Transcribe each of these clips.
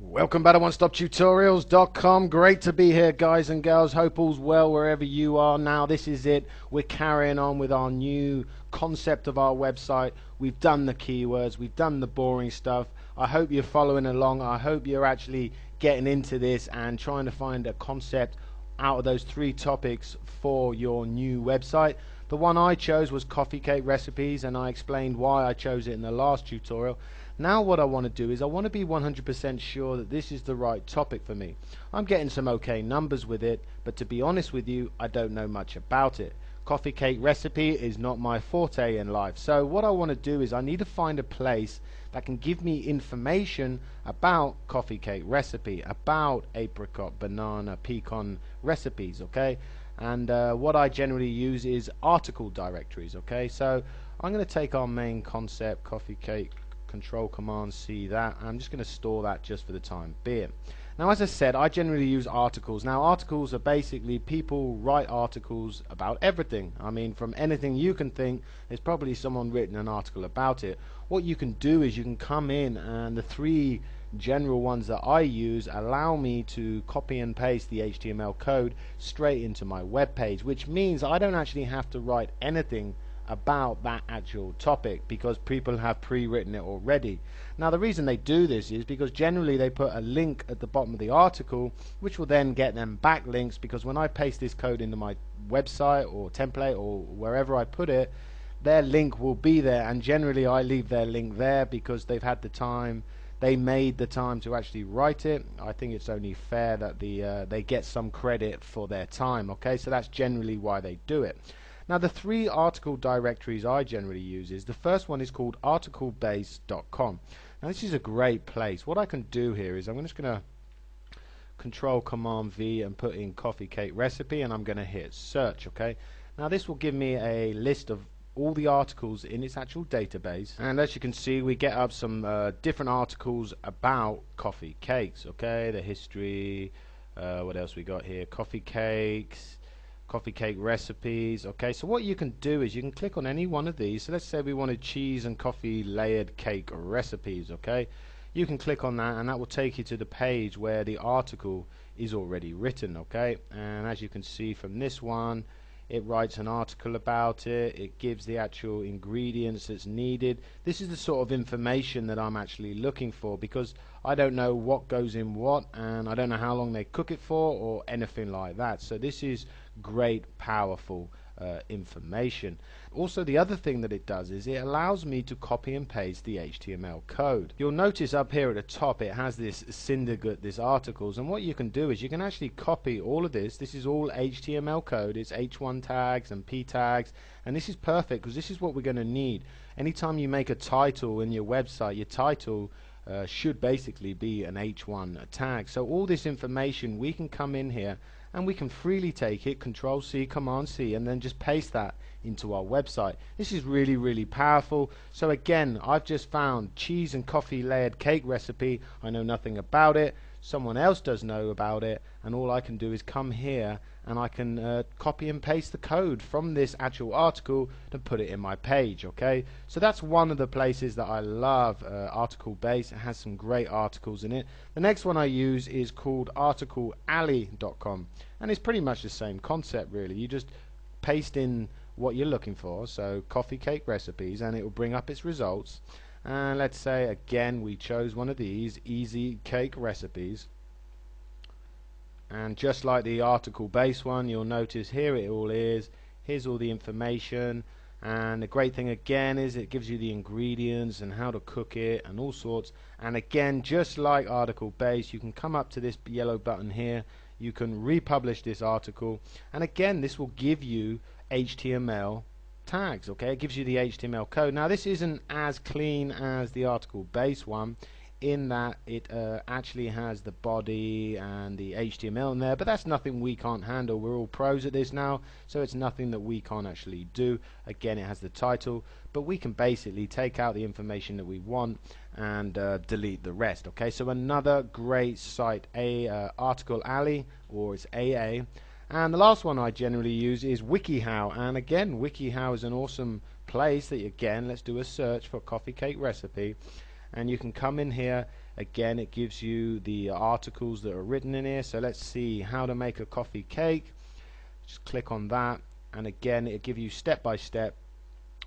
Welcome back to OneStopTutorials.com. Great to be here, guys and girls. Hope all's well wherever you are. Now this is it. We're carrying on with our new concept of our website. We've done the keywords, we've done the boring stuff. I hope you're following along. I hope you're actually getting into this and trying to find a concept out of those three topics for your new website. The one I chose was coffee cake recipes, and I explained why I chose it in the last tutorial. Now what I want to do is I want to be 100% sure that this is the right topic for me. I'm getting some okay numbers with it, but to be honest with you, I don't know much about it. Coffee cake recipe is not my forte in life. So what I want to do is I need to find a place that can give me information about coffee cake recipe, about apricot, banana, pecan recipes, okay? And what I generally use is article directories, okay? So I'm going to take our main concept, coffee cake, Control Command C that. I'm just going to store that just for the time being. Now, as I said, I generally use articles. Now, articles are basically people write articles about everything. I mean, from anything you can think, there's probably someone written an article about it. What you can do is you can come in, and the three general ones that I use allow me to copy and paste the HTML code straight into my web page, which means I don't actually have to write anything about that actual topic because people have pre-written it already. Now the reason they do this is because generally they put a link at the bottom of the article which will then get them backlinks, because when I paste this code into my website or template or wherever I put it, their link will be there, and generally I leave their link there because they've had the time, they made the time to actually write it. I think it's only fair that they get some credit for their time, okay? So that's generally why they do it. Now the three article directories I generally use is, the first one is called articlebase.com. Now this is a great place. What I can do here is I'm just going to Control Command V and put in coffee cake recipe, and I'm going to hit search, okay? Now this will give me a list of all the articles in its actual database, and as you can see we get up some different articles about coffee cakes, okay? The history, what else we got here, coffee cakes, coffee cake recipes, okay? So what you can do is you can click on any one of these. So let's say we wanted cheese and coffee layered cake recipes, okay? You can click on that and that will take you to the page where the article is already written, okay? And as you can see from this one, it writes an article about it, it gives the actual ingredients that's needed. This is the sort of information that I'm actually looking for, because I don't know what goes in what, and I don't know how long they cook it for or anything like that. So this is great, powerful information. Also, the other thing that it does is it allows me to copy and paste the HTML code. You'll notice up here at the top it has this syndicate, this articles, and what you can do is you can actually copy all of this. This is all HTML code. It's H1 tags and P tags, and this is perfect because this is what we're going to need. Anytime you make a title in your website, your title should basically be an H1 tag. So all this information, we can come in here and we can freely take it, Control C, Command C, and then just paste that into our website. This is really, really powerful. So again, I've just found cheese and coffee layered cake recipe. I know nothing about it. Someone else does know about it, and all I can do is come here and I can copy and paste the code from this actual article to put it in my page, okay? So that's one of the places that I love, Article Base. It has some great articles in it. The next one I use is called articlealley.com, and it's pretty much the same concept really. You just paste in what you're looking for, so coffee cake recipes, and it will bring up its results. And let's say again we chose one of these easy cake recipes, and just like the article base one, you'll notice here it all is. Here's all the information, and the great thing again is it gives you the ingredients and how to cook it and all sorts. And again, just like article base, you can come up to this yellow button here, you can republish this article, and again this will give you HTML tags, okay? It gives you the HTML code. Now this isn't as clean as the article base one in that it actually has the body and the HTML in there, but that's nothing we can't handle. We're all pros at this now, so it's nothing that we can't actually do. Again, it has the title, but we can basically take out the information that we want and delete the rest, okay? So another great site, Article Alley, or it's AA. And the last one I generally use is WikiHow, and again WikiHow is an awesome place that, again, let's do a search for coffee cake recipe, and you can come in here. Again, it gives you the articles that are written in here. So let's see how to make a coffee cake. Just click on that, and again it'll give you step by step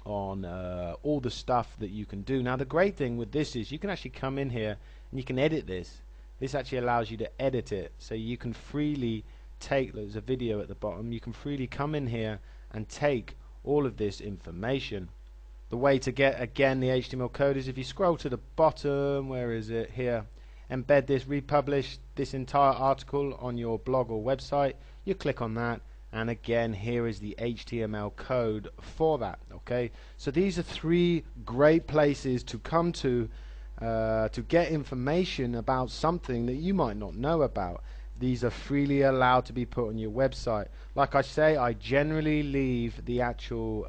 on all the stuff that you can do. Now the great thing with this is you can actually come in here and you can edit this. This actually allows you to edit it, so you can freely take, there's a video at the bottom, you can freely come in here and take all of this information. The way to get again the HTML code is if you scroll to the bottom, where is it, here, embed this, republish this entire article on your blog or website, you click on that, and again here is the HTML code for that. Okay, so these are three great places to come to get information about something that you might not know about. These are freely allowed to be put on your website. Like I say, I generally leave the actual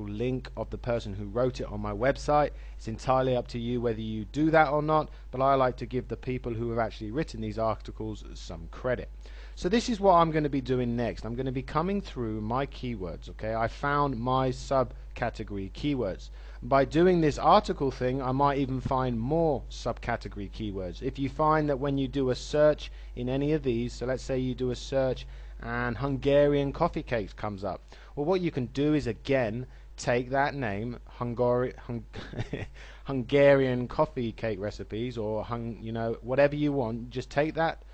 link of the person who wrote it on my website. It's entirely up to you whether you do that or not, but I like to give the people who have actually written these articles some credit. So this is what I'm going to be doing next. I'm going to be coming through my keywords. Okay, I found my subcategory keywords. By doing this article thing, I might even find more subcategory keywords. If you find that when you do a search in any of these, so let's say you do a search and Hungarian coffee cakes comes up, well, what you can do is again take that name, Hungarian coffee cake recipes, or you know, whatever you want, just take that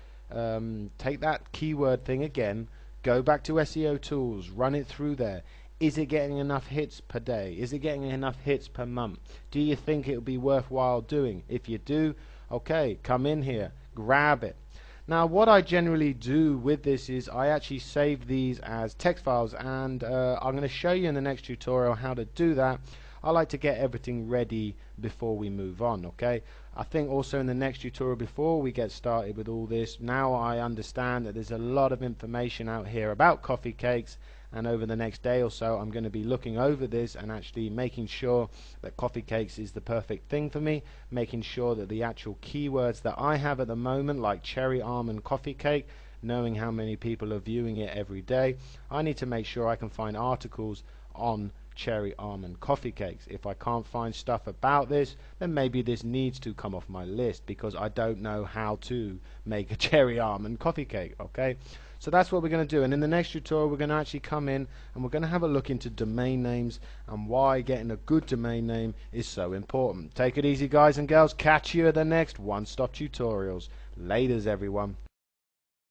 keyword thing again, go back to SEO tools, run it through there. Is it getting enough hits per day? Is it getting enough hits per month? Do you think it would be worthwhile doing? If you do, okay, come in here, grab it. Now what I generally do with this is I actually save these as text files, and I'm going to show you in the next tutorial how to do that. I like to get everything ready before we move on. Okay, I think also in the next tutorial, before we get started with all this, now I understand that there's a lot of information out here about coffee cakes, and over the next day or so I'm going to be looking over this and actually making sure that coffee cakes is the perfect thing for me, making sure that the actual keywords that I have at the moment, like cherry almond coffee cake, knowing how many people are viewing it every day, I need to make sure I can find articles on cherry almond coffee cakes. If I can't find stuff about this, then maybe this needs to come off my list because I don't know how to make a cherry almond coffee cake. Okay, so that's what we're going to do, and in the next tutorial we're going to actually come in and we're going to have a look into domain names and why getting a good domain name is so important. Take it easy, guys and girls. Catch you at the next one-stop tutorials. Laters, everyone.